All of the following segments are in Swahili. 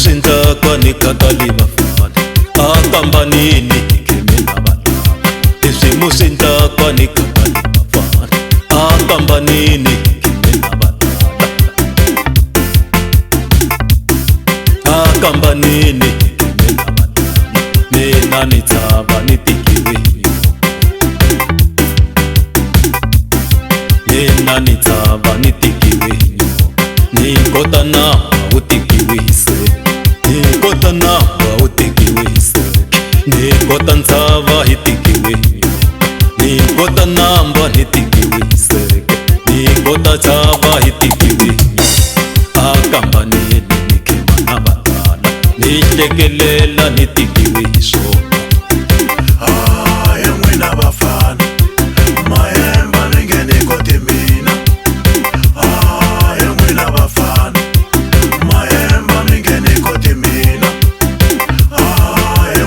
Isimusinda kwanikakali bafana akambanini ikemena balala. Isimusinda kwanikakali bafana akambanini ikemena balala. Akambanini ikemena balala. Mina nitsaba nitikiwe Mina nitsaba nitikiwe Nikotana utikiwise Nikotana utikiwise Nikotantsava hitikiwe Nikotanamba hitikiwise Nikotatsava hitikiwe Akambanini nikemana batala Nihlekelela nitikiwiso Mwina bafana Mayemba ningene kote mina Mwina bafana Mayemba ningene kote mina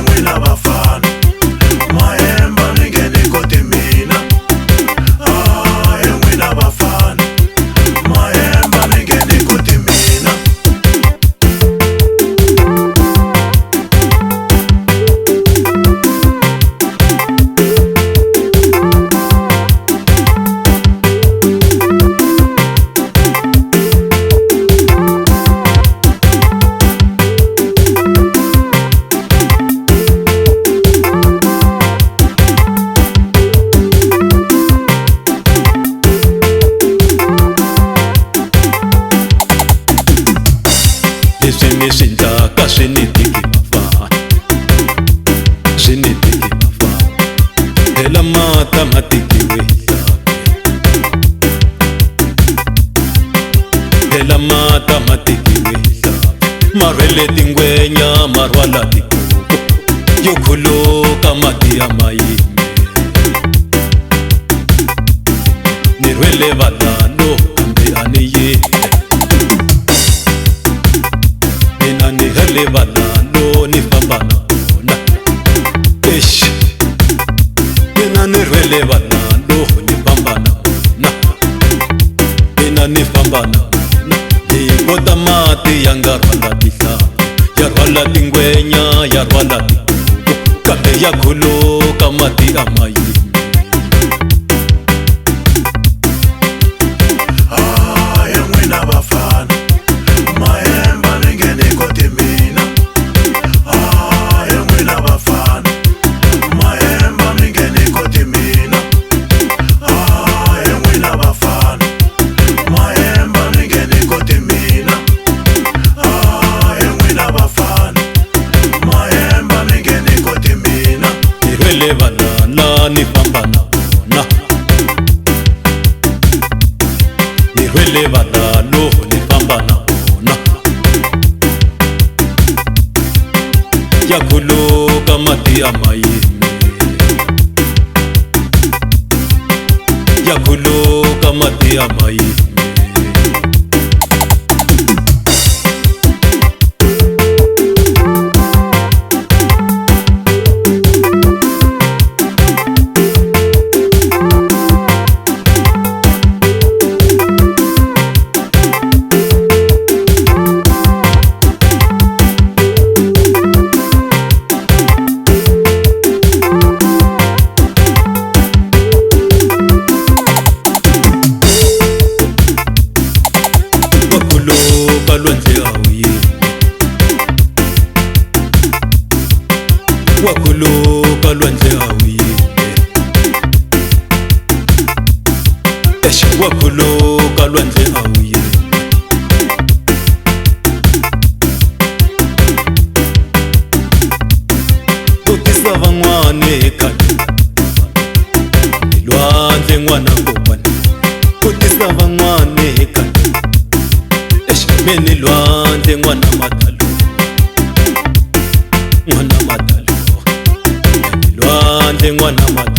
Mwina bafana Mayemba ningene kote mina Mwina bafana Mayemba ningene kote mina Isimusinda kasinitiki bafana Sinitiki bafana Hela mata matikiwe Hela mata matikiwe Marwele tingwenya marwala tikuko Yukulu kamati ya maime Nirwele valano kambe aniye Ni hele balalo ni fambana ona Eish Nina ni rwele balalo ni fambana ona Nina ni fambana ona Ni kota mati yanga rwala tisa Ya rwala tingwenya ya rwala tikuko Kambe ya kulu kamati amayi Mwina bafana Mayemba ningene kote mina Mwina bafana Mayemba ningene kote mina Mwina bafana Mayemba ningene kote mina Mwina bafana Mayemba ningene kote mina Nirwele balala ni fambana ona Nirwele balalo ni fambana ona Yakulu kamati amayime Yakulu kamati amayime Wakulu kalwandle awiye Eish wakulu kalwandle awiye Ukisava ngwane kale Nilwandle ngwana kopane Ukisava ngwane kale Eish meni lwandle ngwana madalo Ngwana madalo Ngwana madalo